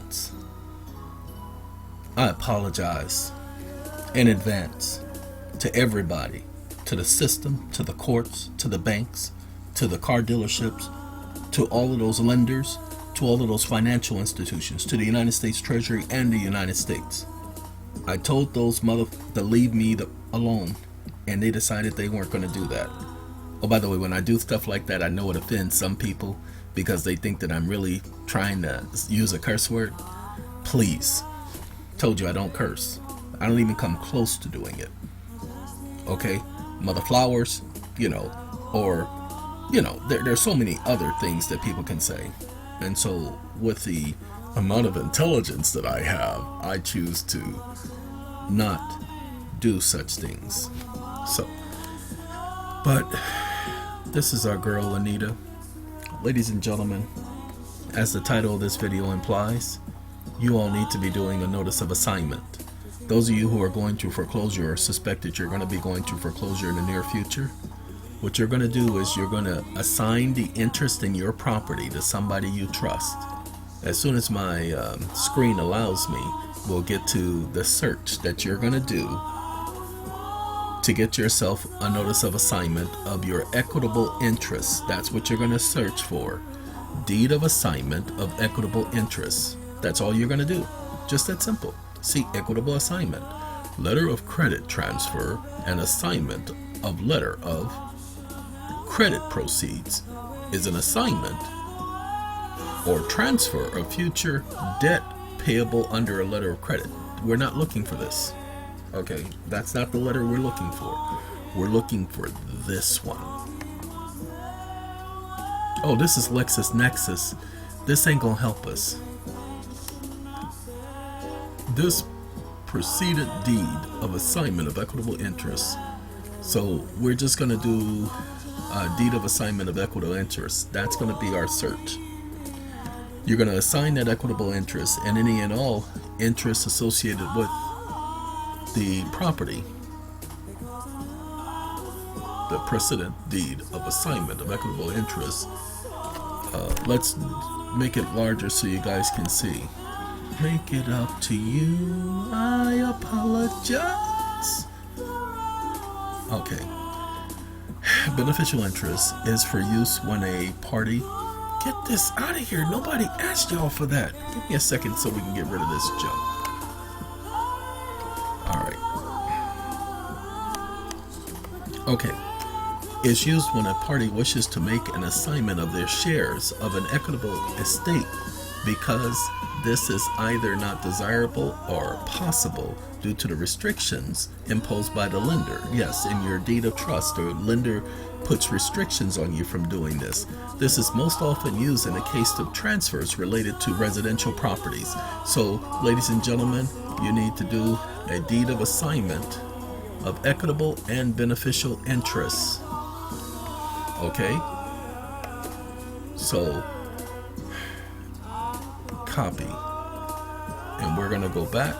advance. I apologize in advance to everybody, to the system, to the courts, to the banks, to the car dealerships, to all of those lenders, to all of those financial institutions, to the United States Treasury and the United States. I told those to leave me alone, and they decided they weren't going to do that. Oh, by the way, when I do stuff like that, I know it offends some people because they think that I'm really trying to use a curse word. Please, told you I don't curse. I don't even come close to doing it. Okay, mother flowers, or there's so many other things that people can say. And so with the amount of intelligence that I have, I choose to not do such things. So, but this is our girl Anita. Ladies and gentlemen, as the title of this video implies, you all need to be doing a notice of assignment. Those of you who are going through foreclosure or suspect that you're going to be going through foreclosure in the near future, what you're going to do is you're going to assign the interest in your property to somebody you trust. As soon as my screen allows me, we'll get to the search that you're going to do to get yourself a notice of assignment of your equitable interests. That's what you're going to search for. Deed of assignment of equitable interests. That's all you're going to do. Just that simple. See, equitable assignment. Letter of credit transfer and assignment of letter of credit proceeds is an assignment or transfer of future debt payable under a letter of credit. We're not looking for this. Okay, that's not the letter we're looking for. We're looking for this one. Oh, this is LexisNexis. This ain't gonna help us. This precedent deed of assignment of equitable interest. So we're just gonna do a deed of assignment of equitable interest. That's gonna be our search. You're gonna assign that equitable interest and any and all interests associated with the property. The precedent deed of assignment of equitable interest. Let's make it larger so you guys can see. Make it up to you. I apologize. Okay. Beneficial interest is for use when a party. Get this out of here. Nobody asked y'all for that. Give me a second so we can get rid of this junk. Alright. Okay. Is used when a party wishes to make an assignment of their shares of an equitable estate because this is either not desirable or possible due to the restrictions imposed by the lender. Yes, in your deed of trust, the lender puts restrictions on you from doing this. This is most often used in the case of transfers related to residential properties. So, ladies and gentlemen, you need to do a deed of assignment of equitable and beneficial interests. Okay? So, copy. And we're going to go back.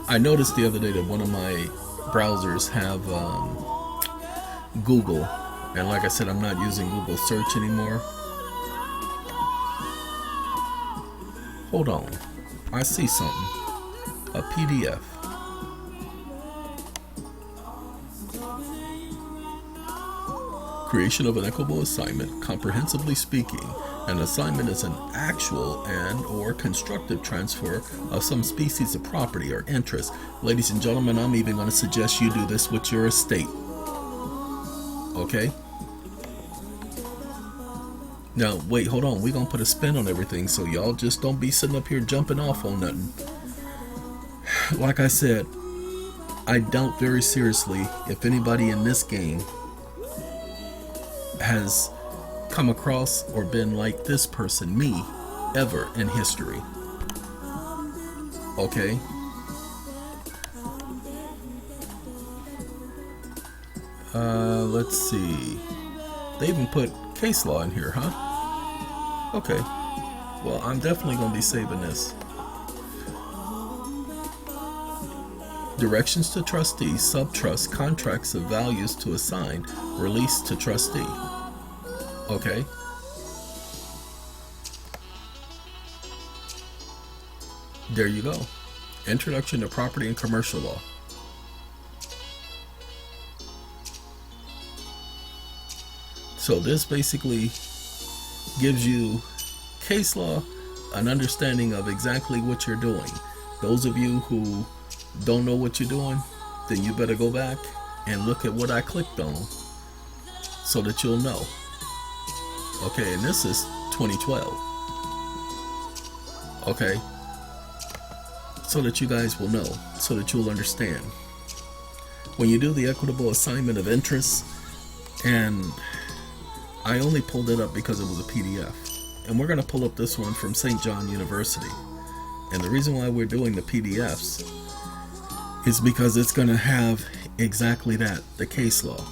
I noticed the other day that one of my browsers have Google, and like I said, I'm not using Google search anymore. Hold on, I see something. A PDF. Creation of an equitable assignment. Comprehensively speaking, an assignment is an actual and or constructive transfer of some species of property or interest. Ladies and gentlemen, I'm even going to suggest you do this with your estate. Okay? Now, wait, hold on. We're going to put a spin on everything, so y'all just don't be sitting up here jumping off on nothing. Like I said, I doubt very seriously if anybody in this game has come across or been like this person, me, ever in history. Okay? Let's see. They even put case law in here, huh? Okay. Well, I'm definitely going to be saving this. Directions to trustee, subtrust, contracts of values to assign, release to trustee. Okay. There you go. Introduction to Property and Commercial Law. So this basically gives you case law, an understanding of exactly what you're doing. Those of you who don't know what you're doing, then you better go back and look at what I clicked on so that you'll know. Okay, and this is 2012. Okay, so that you guys will know, so that you'll understand. When you do the equitable assignment of interests, and I only pulled it up because it was a PDF, and we're going to pull up this one from St. John University. And the reason why we're doing the PDFs is because it's going to have exactly that, the case law.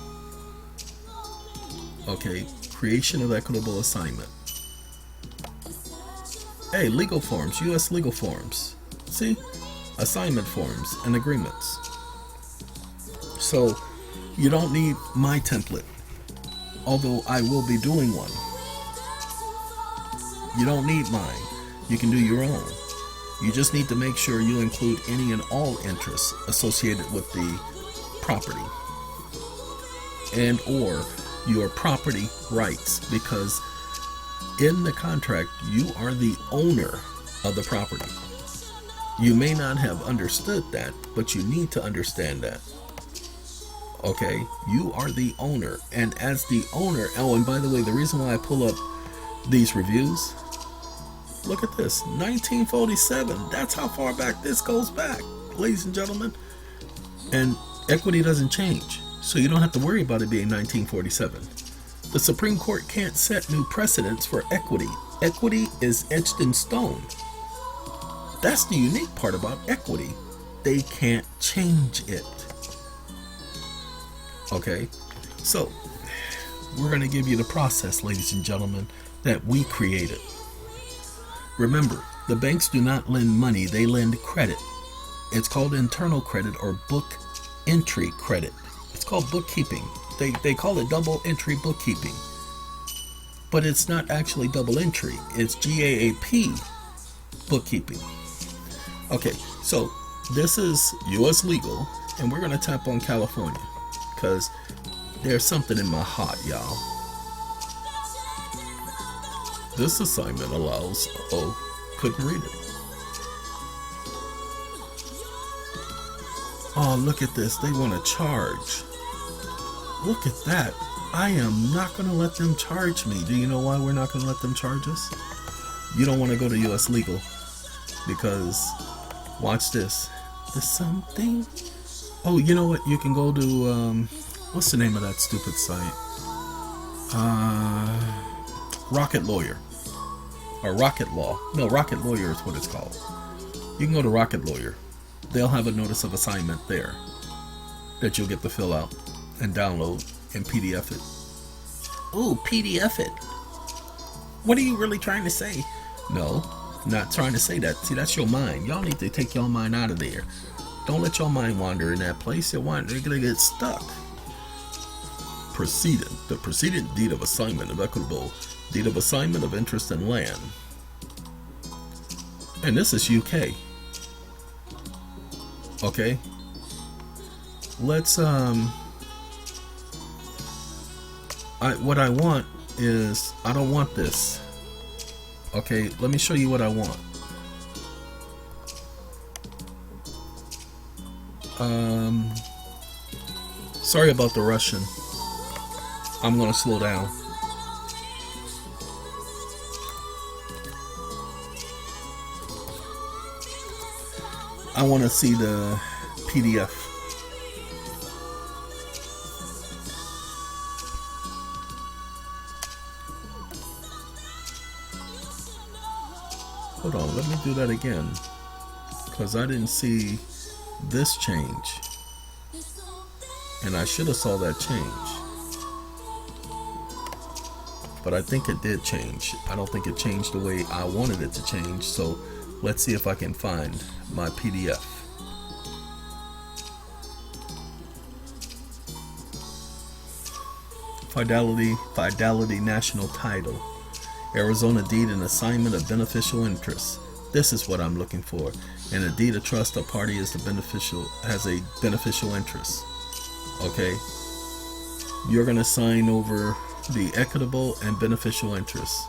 Okay, creation of equitable assignment. Hey, legal forms, U.S. legal forms. See? Assignment forms and agreements. So, you don't need my template, although I will be doing one. You don't need mine. You can do your own. You just need to make sure you include any and all interests associated with the property and or your property rights, because in the contract you are the owner of the property. You may not have understood that, but you need to understand that. Okay, you are the owner, and as the owner, oh, and by the way, the reason why I pull up these reviews, look at this, 1947. That's how far back this goes back, ladies and gentlemen. And equity doesn't change, so you don't have to worry about it being 1947. The Supreme Court can't set new precedents for equity. Equity is etched in stone. That's the unique part about equity. They can't change it. Okay, so we're going to give you the process, ladies and gentlemen, that we created. Remember, the banks do not lend money, they lend credit. It's called internal credit or book entry credit. It's called bookkeeping. They call it double entry bookkeeping. But it's not actually double entry. It's GAAP bookkeeping. Okay, so this is U.S. legal, and we're going to tap on California because there's something in my heart, y'all. This assignment allows, couldn't read it. Oh, look at this. They want to charge. Look at that. I am not going to let them charge me. Do you know why we're not going to let them charge us? You don't want to go to U.S. legal because, watch this. There's something. Oh, you know what? You can go to, what's the name of that stupid site? Rocket Lawyer. Or Rocket Law. No, Rocket Lawyer is what it's called. You can go to Rocket Lawyer. They'll have a notice of assignment there that you'll get to fill out and download and PDF it. Ooh, PDF it. What are you really trying to say? No, not trying to say that. See, that's your mind. Y'all need to take your mind out of there. Don't let your mind wander in that place. They're going to get stuck. Precedent. The precedent deed of assignment of equitable deed of assignment of interest in land. And this is UK. Okay. Let's what I want is, I don't want this. Okay, let me show you what I want. Sorry about the Russian. I'm gonna slow down. I want to see the PDF. Hold on, let me do that again, because I didn't see this change, and I should have saw that change, but I think it did change. I don't think it changed the way I wanted it to change, so let's see if I can find my PDF. Fidelity National Title, Arizona Deed and Assignment of Beneficial Interests. This is what I'm looking for. In a deed of trust, a party has a beneficial interest. Okay? You're going to sign over the equitable and beneficial interests.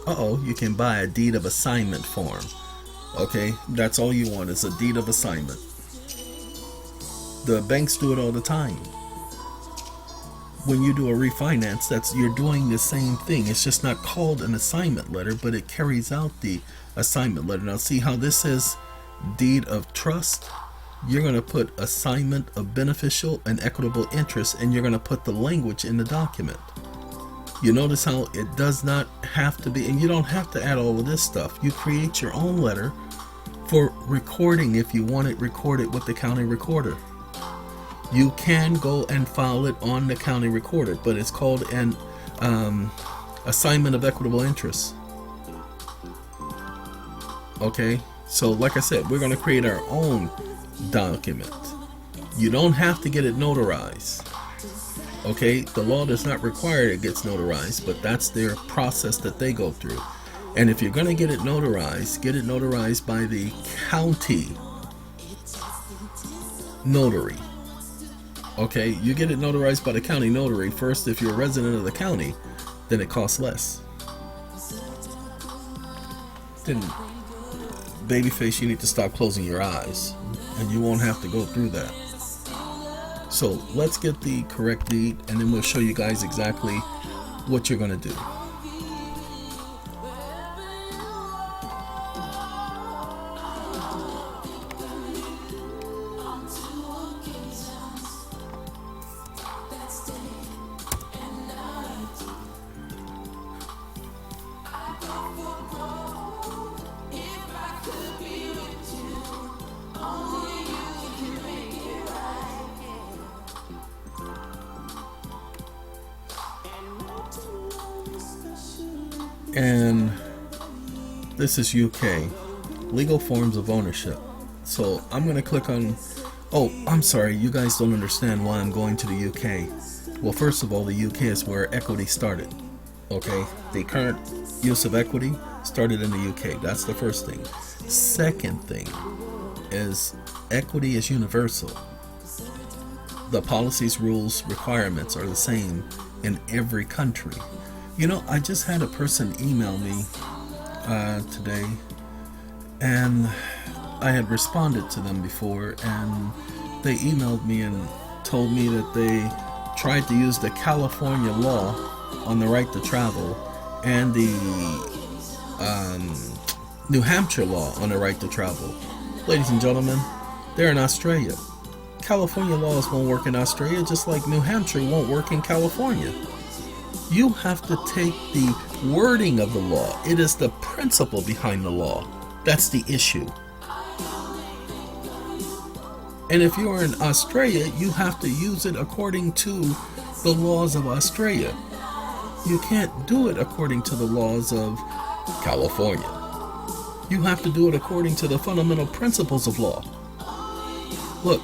You can buy a deed of assignment form. Okay? That's all you want is a deed of assignment. The banks do it all the time. When you do a refinance, you're doing the same thing. It's just not called an assignment letter, but it carries out the assignment letter. Now see how this says deed of trust? You're going to put assignment of beneficial and equitable interest, and you're going to put the language in the document. You notice how it does not have to be, and you don't have to add all of this stuff. You create your own letter for recording if you want it recorded with the county recorder. You can go and file it on the county recorder, but it's called an assignment of equitable interest. Okay, so like I said, we're going to create our own document. You don't have to get it notarized. Okay, the law does not require it gets notarized, but that's their process that they go through. And if you're going to get it notarized by the county notary. Okay, you get it notarized by the county notary first. If you're a resident of the county, then it costs less. Then, babyface, you need to stop closing your eyes, and you won't have to go through that. So let's get the correct deed, and then we'll show you guys exactly what you're going to do. And this is UK, legal forms of ownership. So I'm going to click on, I'm sorry, you guys don't understand why I'm going to the UK. Well, first of all, the UK is where equity started. Okay, the current use of equity started in the UK. That's the first thing. Second thing is equity is universal. The policies, rules, requirements are the same in every country. You know, I just had a person email me today, and I had responded to them before, and they emailed me and told me that they tried to use the California law on the right to travel and the New Hampshire law on the right to travel. Ladies and gentlemen, they're in Australia. California laws won't work in Australia, just like New Hampshire won't work in California. You have to take the wording of the law. It is the principle behind the law. That's the issue. And if you're in Australia, you have to use it according to the laws of Australia. You can't do it according to the laws of California. You have to do it according to the fundamental principles of law. Look,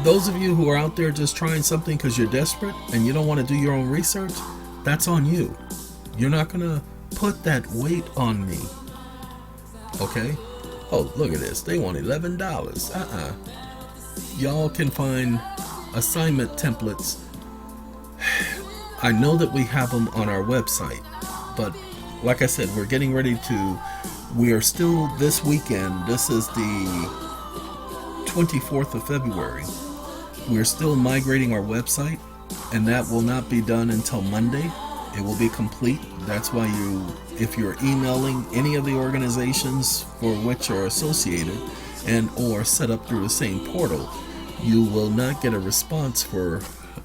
those of you who are out there just trying something because you're desperate and you don't want to do your own research, that's on you. You're not going to put that weight on me. Okay? Oh, look at this. They want $11. Y'all can find assignment templates. I know that we have them on our website, but like I said, we are still this weekend. This is the 24th of February. We're still migrating our website, and that will not be done until Monday. It will be complete. That's why if you're emailing any of the organizations for which you're associated and or set up through the same portal, you will not get a response for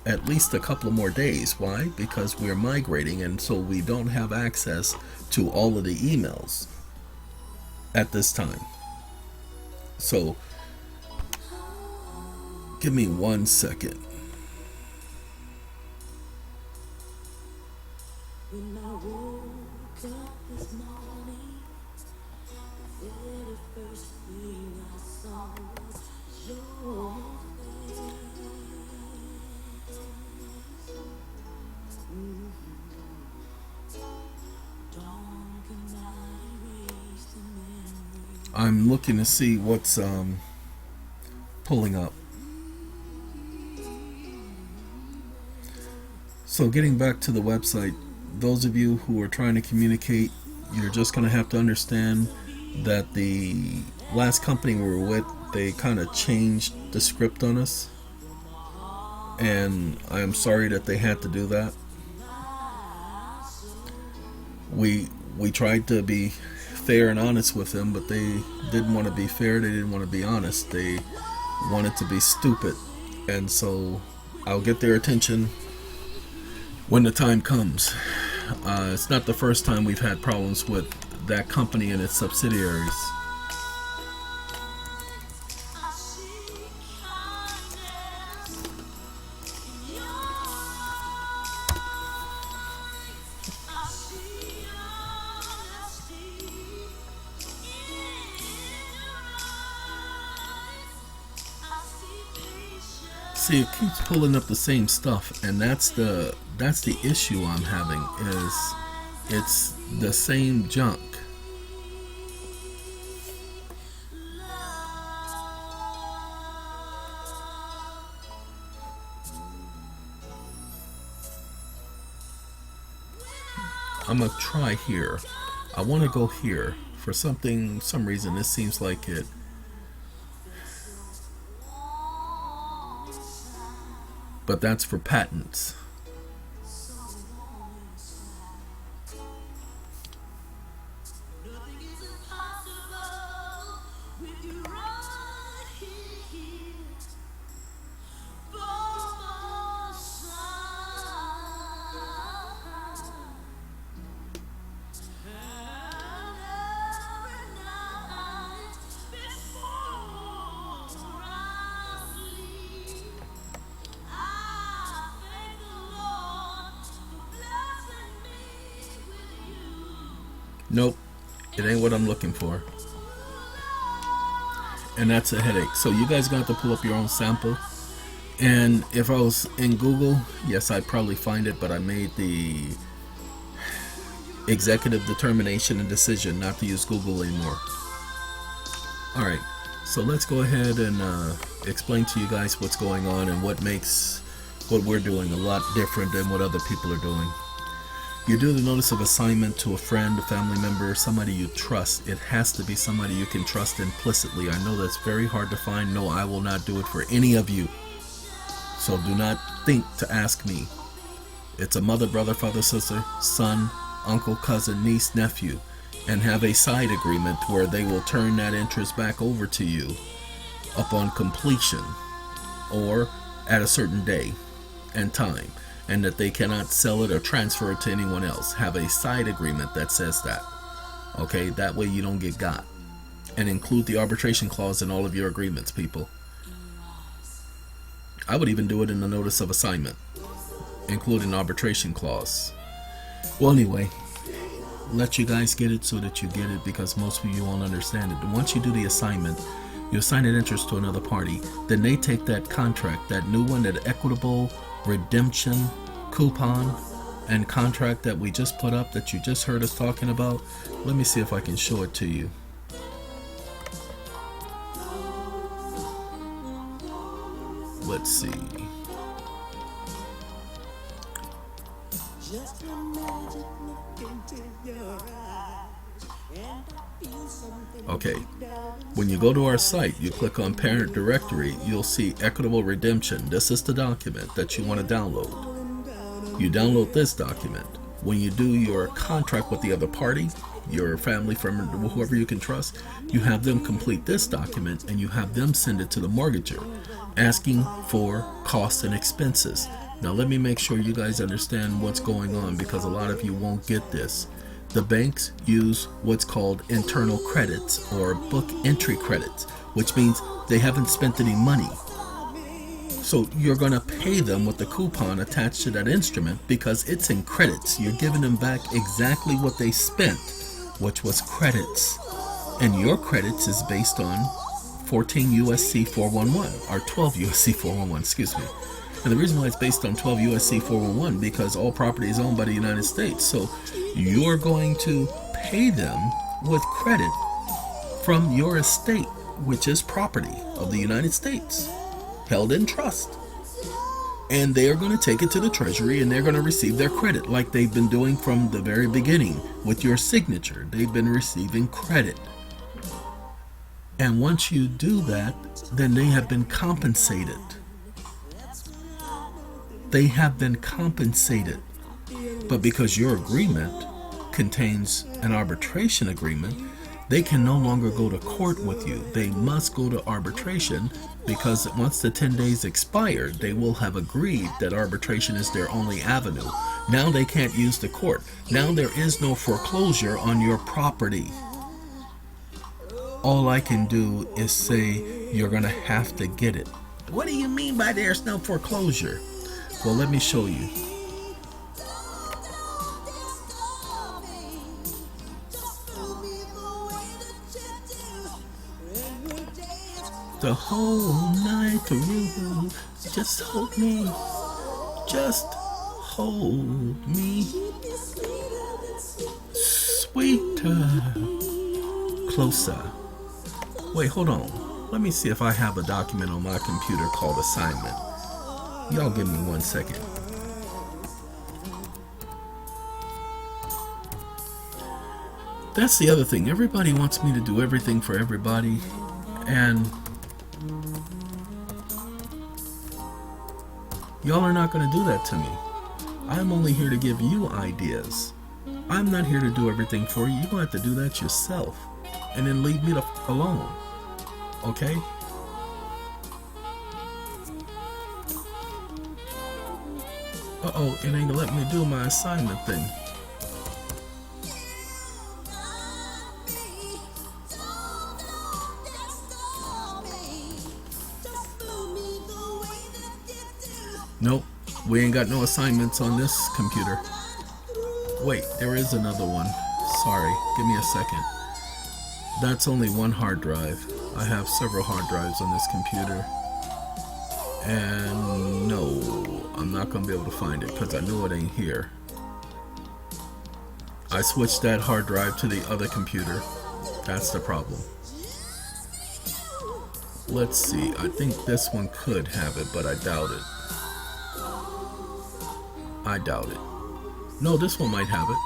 at least a couple of more days. Why? Because we're migrating, and so we don't have access to all of the emails at this time. So give me 1 second. When I woke up this morning, the very first thing I saw was your face. I'm looking to see what's pulling up. So getting back to the website, those of you who are trying to communicate, you're just going to have to understand that the last company we were with, they kind of changed the script on us. And I am sorry that they had to do that. We tried to be fair and honest with them, but they didn't want to be fair. They didn't want to be honest. They wanted to be stupid. And so I'll get their attention when the time comes. It's not the first time we've had problems with that company and its subsidiaries. See, it keeps pulling up the same stuff, and that's the issue I'm having, is it's the same junk. I'm gonna try here. I want to go here. For some reason this seems like it. But that's for patents. Nope, it ain't what I'm looking for. And that's a headache. So you guys got to pull up your own sample. And if I was in Google, yes, I'd probably find it, but I made the executive determination and decision not to use Google anymore. Alright, so let's go ahead and explain to you guys what's going on and what makes what we're doing a lot different than what other people are doing. You do the notice of assignment to a friend, a family member, somebody you trust. It has to be somebody you can trust implicitly. I know that's very hard to find. No, I will not do it for any of you. So do not think to ask me. It's a mother, brother, father, sister, son, uncle, cousin, niece, nephew, and have a side agreement where they will turn that interest back over to you upon completion or at a certain day and time, and that they cannot sell it or transfer it to anyone else. Have a side agreement that says that. Okay, that way you don't get got. And include the arbitration clause in all of your agreements, people. I would even do it in the notice of assignment, including arbitration clause. Well, anyway, let you guys get it so that you get it, because most of you won't understand it. Once you do the assignment, you assign an interest to another party. Then they take that contract, that new one, that equitable redemption coupon and contract that we just put up, that you just heard us talking about. Let me see if I can show it to you. Let's see. Okay, when you go to our site, you click on Parent Directory, you'll see Equitable Redemption. This is the document that you want to download. You download this document. When you do your contract with the other party, your family, friend, whoever you can trust, you have them complete this document and you have them send it to the mortgager, asking for costs and expenses. Now let me make sure you guys understand what's going on, because a lot of you won't get this. The banks use what's called internal credits or book entry credits, which means they haven't spent any money. So you're going to pay them with the coupon attached to that instrument because it's in credits. You're giving them back exactly what they spent, which was credits. And your credits is based on 14 USC 411, or 12 USC 411, excuse me. And the reason why it's based on 12 USC 411, because all property is owned by the United States. So you're going to pay them with credit from your estate, which is property of the United States, held in trust. And they are going to take it to the Treasury and they're going to receive their credit like they've been doing from the very beginning with your signature. They've been receiving credit. And once you do that, then they have been compensated. They have been compensated. But because your agreement contains an arbitration agreement, they can no longer go to court with you. They must go to arbitration, because once the 10 days expire, they will have agreed that arbitration is their only avenue. Now they can't use the court. Now there is no foreclosure on your property. All I can do is say you're going to have to get it. What do you mean by there's no foreclosure? Well, let me show you. The whole night through, just hold me, just hold me, sweeter, closer. Wait, hold on. Let me see if I have a document on my computer called assignment. Y'all give me 1 second. That's the other thing. Everybody wants me to do everything for everybody, and y'all are not going to do that to me. I'm only here to give you ideas. I'm not here to do everything for you. You're going to have to do that yourself. And then leave me the alone. Okay? Uh-oh, it ain't gonna let me do my assignment thing. Nope, we ain't got no assignments on this computer. Wait, there is another one. Sorry, give me a second. That's only one hard drive. I have several hard drives on this computer. And no, I'm not going to be able to find it because I know it ain't here. I switched that hard drive to the other computer. That's the problem. Let's see, I think this one could have it, but I doubt it. I doubt it. No, this one might have it.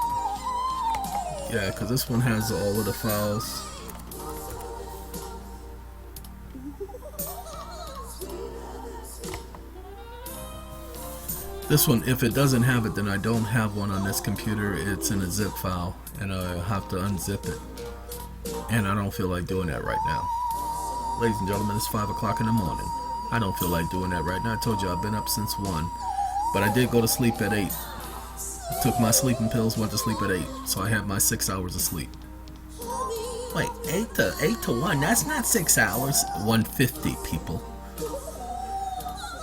Yeah, because this one has all of the files. This one, if it doesn't have it, then I don't have one on this computer. It's in a zip file, and I have to unzip it. And I don't feel like doing that right now. Ladies and gentlemen, it's 5 o'clock in the morning. I don't feel like doing that right now. I told you I've been up since 1. But I did go to sleep at 8. Took my sleeping pills, went to sleep at 8. So I had my 6 hours of sleep. Wait, 8 to 1? That's not 6 hours. 150, people.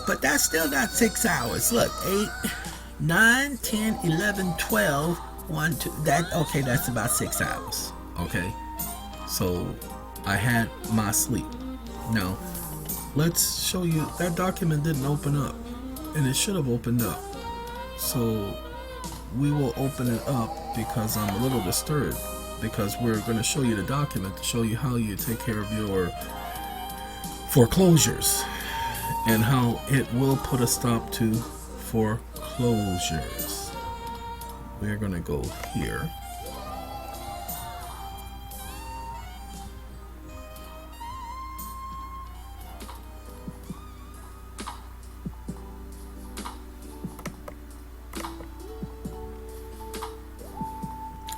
But that's still not 6 hours. Look, 8, 9, 10, 11, 12, 1, 2. Okay, that's about 6 hours. Okay? So I had my sleep. Now, let's show you. That document didn't open up. And it should have opened up. So we will open it up because I'm a little disturbed. Because we're going to show you the document to show you how you take care of your foreclosures. And how it will put a stop to foreclosures. We're going to go here.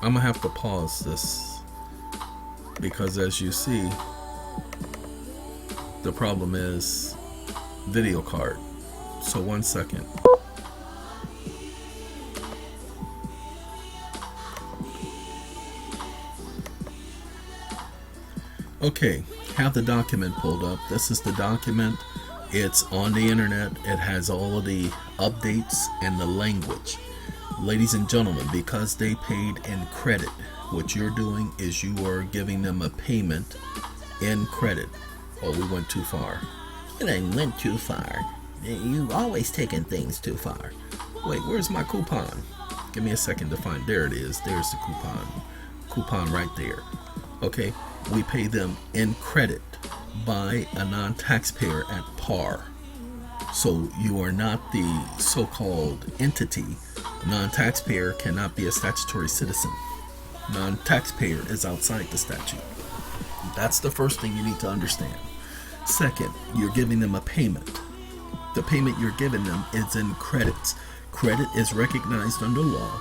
I'm going to have to pause this because as you see, the problem is video card. So 1 second. Okay, have the document pulled up. This is the document. It's on the internet. It has all of the updates and the language. Ladies and gentlemen, because they paid in credit, what you're doing is you are giving them a payment in credit. Oh, we went too far. It ain't went too far. You've always taken things too far. Wait, where's my coupon? Give me a second to find. There it is. There's the coupon. Coupon right there. Okay, we pay them in credit by a non-taxpayer at par. So you are not the so-called entity. A non-taxpayer cannot be a statutory citizen. Non-taxpayer is outside the statute. That's the first thing you need to understand. Second, you're giving them a payment. The payment you're giving them is in credits. Credit is recognized under law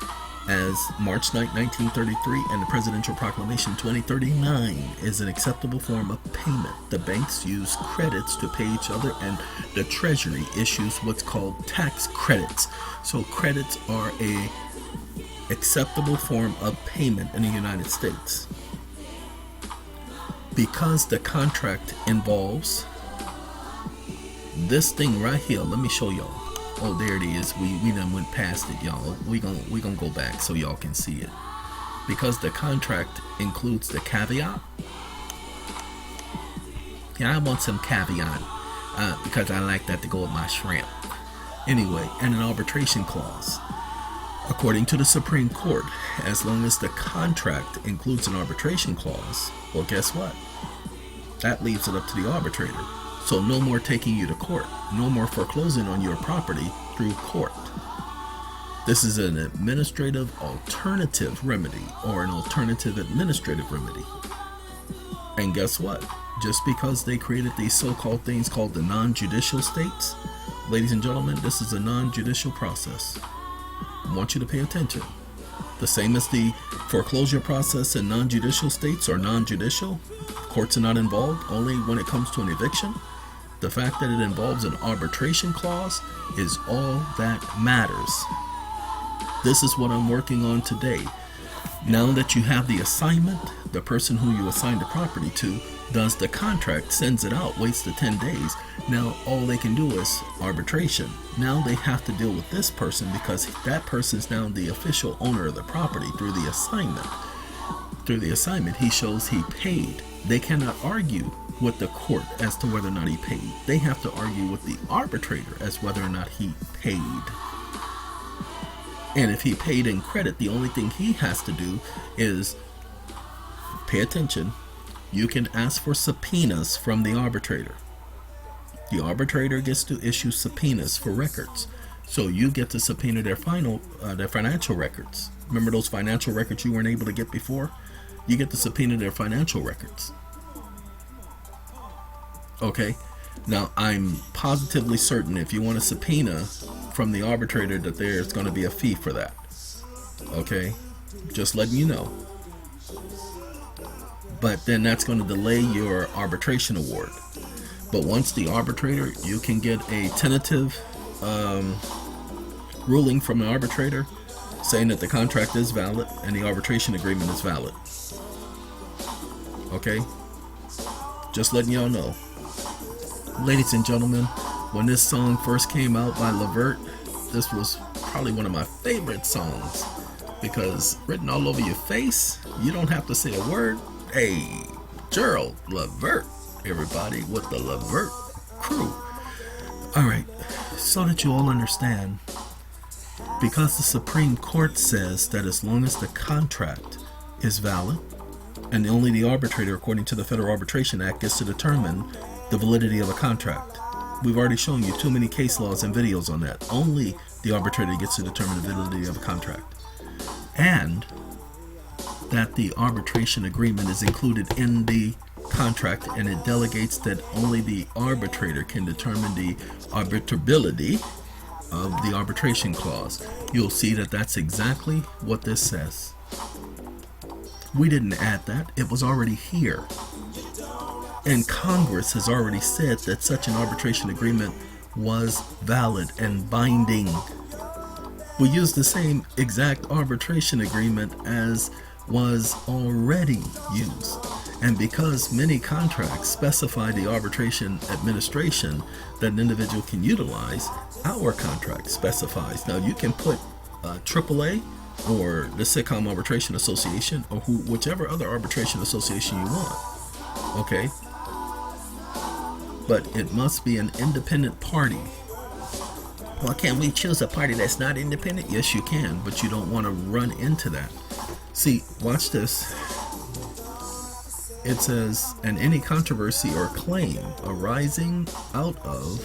as March 9, 1933 and the Presidential Proclamation 2039 is an acceptable form of payment. The banks use credits to pay each other, and the Treasury issues what's called tax credits. So credits are a acceptable form of payment in the United States. Because the contract involves this thing right here, let me show y'all. Oh, there it is. We done went past it, y'all. We gonna go back so y'all can see it. Because the contract includes the caveat. Yeah, I want some caveat because I like that to go with my shrimp. Anyway, and an arbitration clause. According to the Supreme Court, as long as the contract includes an arbitration clause, well, guess what? That leaves it up to the arbitrator. So no more taking you to court. No more foreclosing on your property through court. This is an administrative alternative remedy, or an alternative administrative remedy. And guess what? Just because they created these so-called things called the non-judicial states, ladies and gentlemen, this is a non-judicial process. I want you to pay attention. The same as the foreclosure process in non-judicial states or non-judicial, courts are not involved only when it comes to an eviction. The fact that it involves an arbitration clause is all that matters. This is what I'm working on today. Now that you have the assignment, the person who you assigned the property to does the contract, sends it out, waits the 10 days. Now all they can do is arbitration. Now they have to deal with this person because that person is now the official owner of the property through the assignment. Through the assignment, he shows he paid. They cannot argue with the court as to whether or not he paid. They have to argue with the arbitrator as whether or not he paid. And if he paid in credit, the only thing he has to do is pay attention. You can ask for subpoenas from the arbitrator. The arbitrator gets to issue subpoenas for records. So you get to subpoena their financial records. Remember those financial records you weren't able to get before? You get to subpoena their financial records. Okay? Now, I'm positively certain if you want a subpoena from the arbitrator that there's going to be a fee for that. Okay? Just letting you know. But then that's going to delay your arbitration award. But once the arbitrator, you can get a tentative ruling from the arbitrator saying that the contract is valid and the arbitration agreement is valid. Okay? Just letting y'all know. Ladies and gentlemen, when this song first came out by Levert, this was probably one of my favorite songs because written all over your face, you don't have to say a word. Hey, Gerald Levert, everybody, with the Levert crew. Alright, so that you all understand, because the Supreme Court says that as long as the contract is valid, and only the arbitrator, according to the Federal Arbitration Act, gets to determine the validity of a contract. We've already shown you too many case laws and videos on that. Only the arbitrator gets to determine the validity of a contract. And that the arbitration agreement is included in the contract, and it delegates that only the arbitrator can determine the arbitrability of the arbitration clause. You'll see that that's exactly what this says. We didn't add that. It was already here. And Congress has already said that such an arbitration agreement was valid and binding. We use the same exact arbitration agreement as was already used. And because many contracts specify the arbitration administration that an individual can utilize, our contract specifies. Now you can put AAA or the Sitcom Arbitration Association or whichever other arbitration association you want. Okay? But it must be an independent party. Well, can't we choose a party that's not independent? Yes, you can, but you don't want to run into that. See, watch this. it says, and any controversy or claim arising out of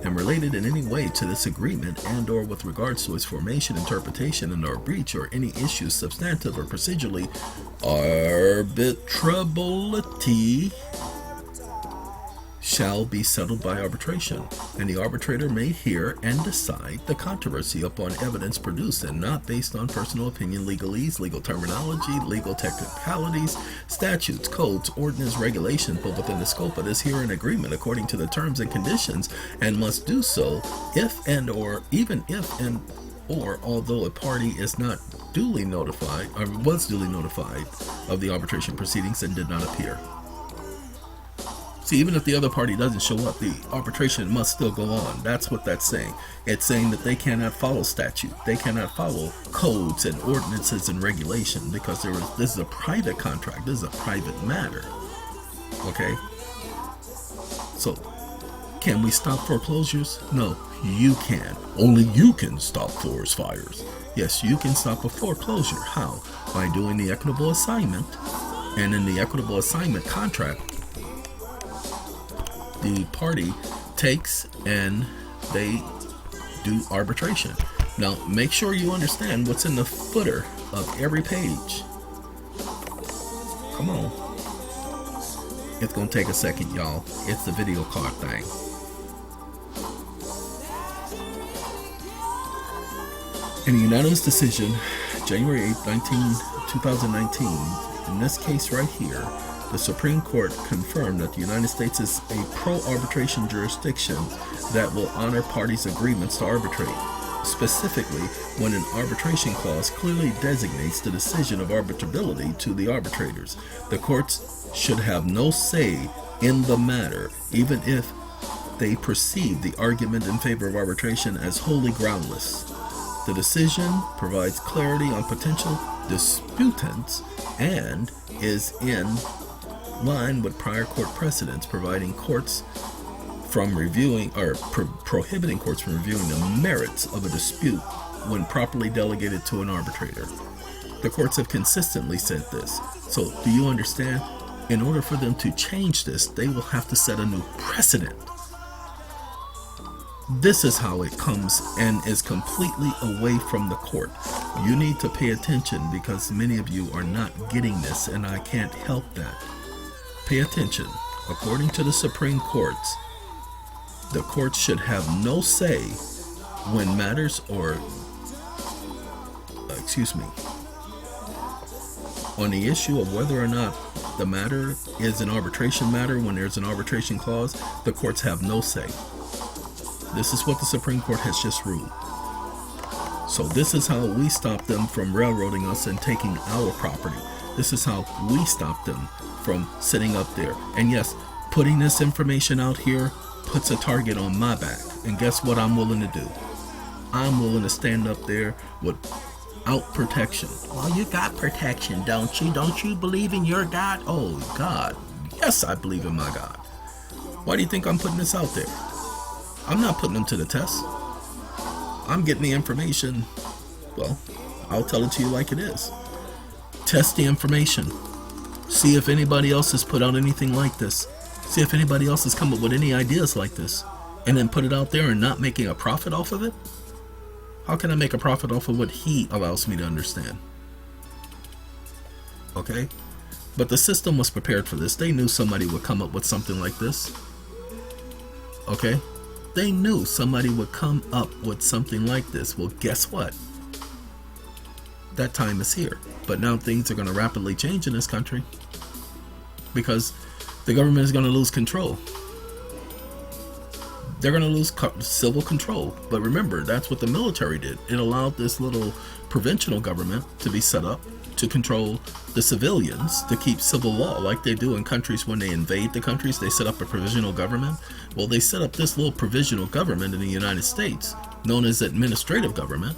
and related in any way to this agreement and or with regards to its formation, interpretation, and or breach, or any issues substantive or procedurally arbitrability shall be settled by arbitration, and the arbitrator may hear and decide the controversy upon evidence produced and not based on personal opinion, legalese, legal terminology, legal technicalities, statutes, codes, ordinance, regulations, but within the scope of this herein agreement according to the terms and conditions, and must do so if and or even if and or although a party is not duly notified or was duly notified of the arbitration proceedings and did not appear. See, even if the other party doesn't show up, the arbitration must still go on. That's what that's saying. It's saying that they cannot follow statute. They cannot follow codes and ordinances and regulation because this is a private contract. This is a private matter. Okay? So, can we stop foreclosures? No, you can. Only you can stop forest fires. Yes, you can stop a foreclosure. How? By doing the equitable assignment. And in the equitable assignment contract, the party takes and they do arbitration. Now, make sure you understand what's in the footer of every page. Come on. It's going to take a second, y'all. It's the video card thing. In a unanimous decision, January 8, 2019, in this case right here, the Supreme Court confirmed that the United States is a pro-arbitration jurisdiction that will honor parties' agreements to arbitrate, specifically when an arbitration clause clearly designates the decision of arbitrability to the arbitrators. The courts should have no say in the matter, even if they perceive the argument in favor of arbitration as wholly groundless. The decision provides clarity on potential disputants and is in line with prior court precedents, providing courts from reviewing or prohibiting courts from reviewing the merits of a dispute when properly delegated to an arbitrator. The courts have consistently said this. So, do you understand? In order for them to change this, they will have to set a new precedent. This is how it comes and is completely away from the court. You need to pay attention because many of you are not getting this, and I can't help that. Pay attention. According to the Supreme Courts, the courts should have no say when matters on the issue of whether or not the matter is an arbitration matter. When there's an arbitration clause, the courts have no say. This is what the Supreme Court has just ruled. So this is how we stop them from railroading us and taking our property. This is how we stop them from sitting up there. And yes, putting this information out here puts a target on my back. And guess what I'm willing to do? I'm willing to stand up there without protection. Well, you got protection, don't you? Don't you believe in your God? Oh, God. Yes, I believe in my God. Why do you think I'm putting this out there? I'm not putting them to the test. I'm getting the information. Well, I'll tell it to you like it is. Test the information. See if anybody else has put out anything like this. See if anybody else has come up with any ideas like this. And then put it out there and not making a profit off of it? How can I make a profit off of what he allows me to understand? Okay? But the system was prepared for this. They knew somebody would come up with something like this. Okay? They knew somebody would come up with something like this. Well, guess what? That time is here. But now things are going to rapidly change in this country because the government is going to lose control. They're going to lose civil control. But remember, that's what the military did. It allowed this little provincial government to be set up to control the civilians, to keep civil law like they do in countries when they invade the countries. They set up a provisional government. Well, they set up this little provisional government in the United States known as administrative government.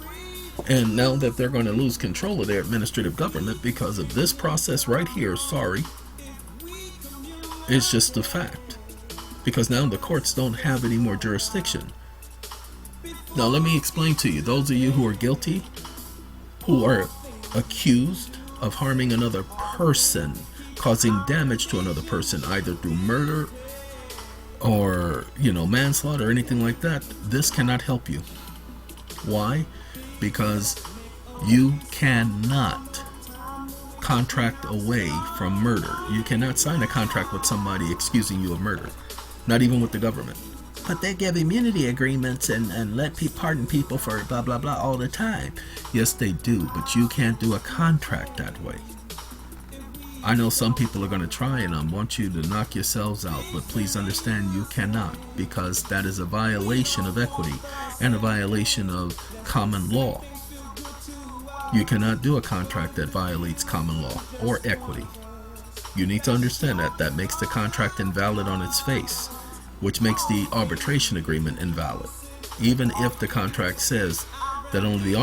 And now that they're going to lose control of their administrative government because of this process right here, sorry, it's just a fact. Because now the courts don't have any more jurisdiction. Now let me explain to you, those of you who are guilty, who are accused of harming another person, causing damage to another person, either through murder or, manslaughter or anything like that, this cannot help you. Why? Because you cannot contract away from murder. You cannot sign a contract with somebody excusing you of murder, not even with the government. But they give immunity agreements and let pardon people for blah, blah, blah all the time. Yes, they do, but you can't do a contract that way. I know some people are going to try and I want you to knock yourselves out, but please understand you cannot, because that is a violation of equity and a violation of common law. You cannot do a contract that violates common law or equity. You need to understand that. That makes the contract invalid on its face, which makes the arbitration agreement invalid. Even if the contract says that only the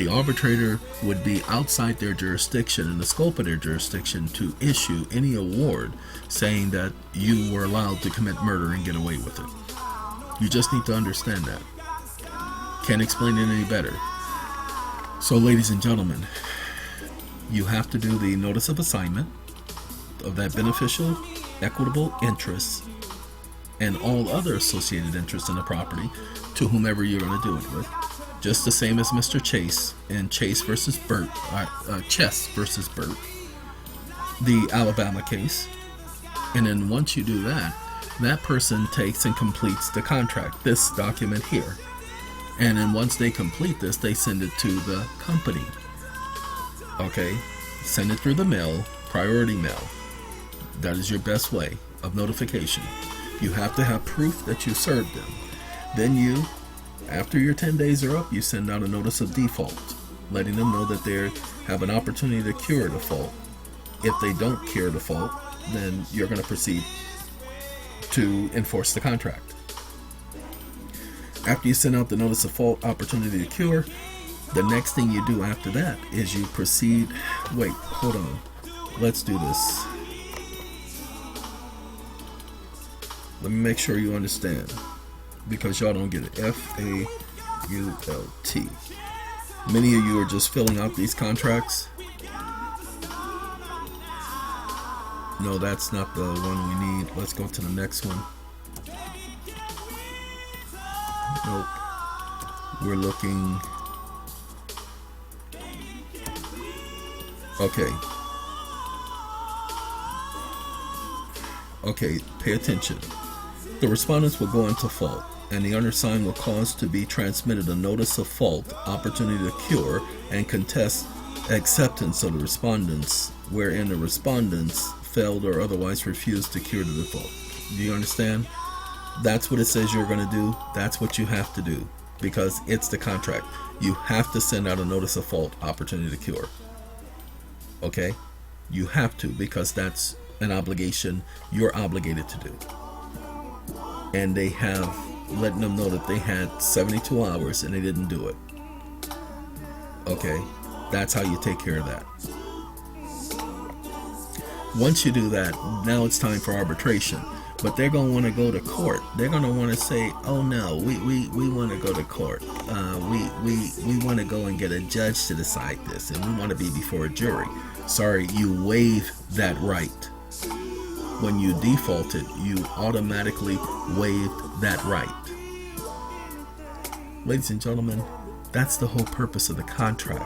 arbitrator would be outside their jurisdiction and the scope of their jurisdiction to issue any award saying that you were allowed to commit murder and get away with it. You just need to understand that. Can't explain it any better. So, ladies and gentlemen, you have to do the notice of assignment of that beneficial, equitable interests and all other associated interests in the property to whomever you're going to do it with. Just the same as Mr. Chase and Chess versus Burt, the Alabama case. And then once you do that, that person takes and completes the contract, this document here. And then once they complete this, they send it to the company. Okay? Send it through the mail, priority mail. That is your best way of notification. You have to have proof that you served them. Then you, after your 10 days are up, you send out a notice of default, letting them know that they have an opportunity to cure default. If they don't cure default, then you're going to proceed to enforce the contract. After you send out the notice of default, opportunity to cure, the next thing you do after that is you proceed. Wait, hold on. Let's do this. Let me make sure you understand, because y'all don't get it. FAULT. Many of you are just filling out these contracts. No, that's not the one we need. Let's go to the next one. Nope. We're looking. Okay. Okay, pay attention. The respondents will go into fault, and the undersigned will cause to be transmitted a notice of fault, opportunity to cure, and contest acceptance of the respondents, wherein the respondents failed or otherwise refused to cure the default. Do you understand? That's what it says you're going to do. That's what you have to do, because it's the contract. You have to send out a notice of fault, opportunity to cure. Okay? You have to, because that's an obligation you're obligated to do. And they have letting them know that they had 72 hours and they didn't do it. Okay, that's how you take care of that. Once you do that, now it's time for arbitration. But they're going to want to go to court. They're going to want to say, oh no, we want to go to court. We want to go and get a judge to decide this, and we want to be before a jury. Sorry, you waive that right. When you defaulted, you automatically waived that right. Ladies and gentlemen, that's the whole purpose of the contract.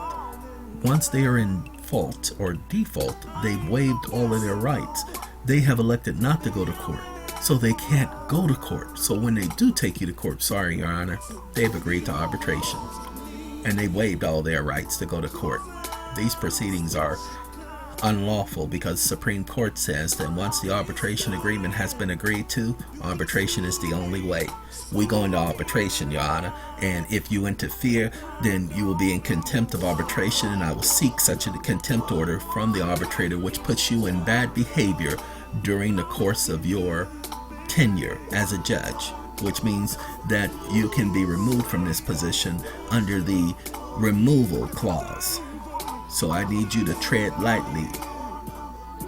Once they are in fault or default, they've waived all of their rights. They have elected not to go to court, so they can't go to court. So when they do take you to court, sorry, Your Honor, they've agreed to arbitration, and they waived all their rights to go to court. These proceedings are unlawful because Supreme Court says that once the arbitration agreement has been agreed to, arbitration is the only way. We go into arbitration, Your Honor, and if you interfere, then you will be in contempt of arbitration, and I will seek such a contempt order from the arbitrator, which puts you in bad behavior during the course of your tenure as a judge, which means that you can be removed from this position under the removal clause. So I need you to tread lightly,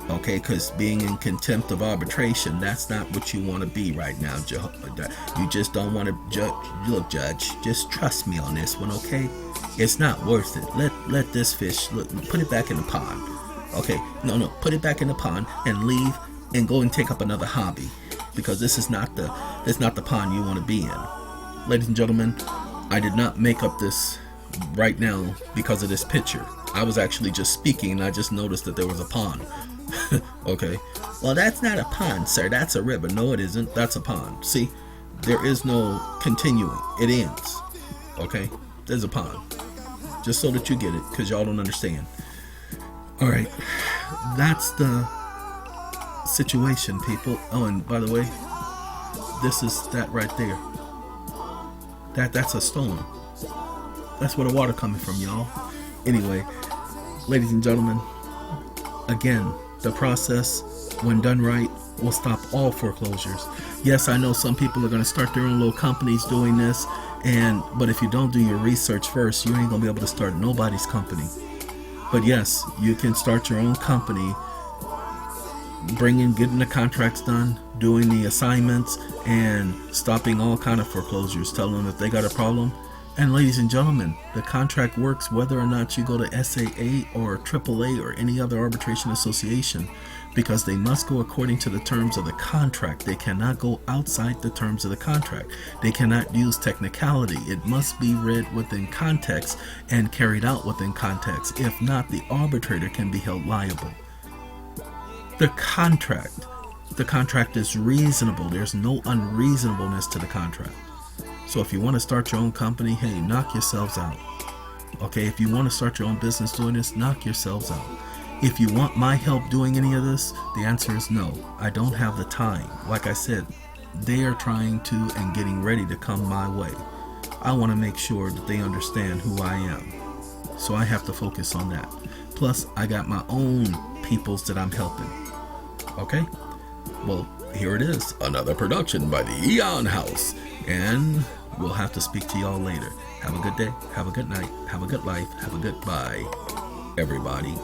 okay? Because being in contempt of arbitration, that's not what you want to be right now. You just don't want to judge. Look, Judge, just trust me on this one, okay? It's not worth it. Let this fish, look, put it back in the pond, Okay, no, put it back in the pond and leave and go and take up another hobby, because this is not the pond you want to be in. Ladies and gentlemen, I did not make up this right now because of this picture. I was actually just speaking and I just noticed that there was a pond. Okay, well, that's not a pond, sir, that's a river. No, it isn't. That's a pond. See, there is no continuing. It ends. Okay, there's a pond. Just so that you get it, because y'all don't understand. All right, that's the situation, people. Oh, and by the way, this is that right there. That's a stone. That's where the water coming from, y'all. Anyway, ladies and gentlemen, again, the process, when done right, will stop all foreclosures. Yes, I know some people are going to start their own little companies doing this, but if you don't do your research first, you ain't going to be able to start nobody's company. But yes, you can start your own company, getting the contracts done, doing the assignments, and stopping all kind of foreclosures. Tell them if they got a problem. And ladies and gentlemen, the contract works whether or not you go to SAA or AAA or any other arbitration association, because they must go according to the terms of the contract. They cannot go outside the terms of the contract. They cannot use technicality. It must be read within context and carried out within context. If not, the arbitrator can be held liable. The contract is reasonable. There's no unreasonableness to the contract. So if you want to start your own company, hey, knock yourselves out. Okay, if you want to start your own business doing this, knock yourselves out. If you want my help doing any of this, the answer is no. I don't have the time. Like I said, they are trying to and getting ready to come my way. I want to make sure that they understand who I am. So I have to focus on that. Plus, I got my own peoples that I'm helping. Okay? Well, here it is. Another production by the EeoN House. And we'll have to speak to y'all later. Have a good day. Have a good night. Have a good life. Have a good bye, everybody.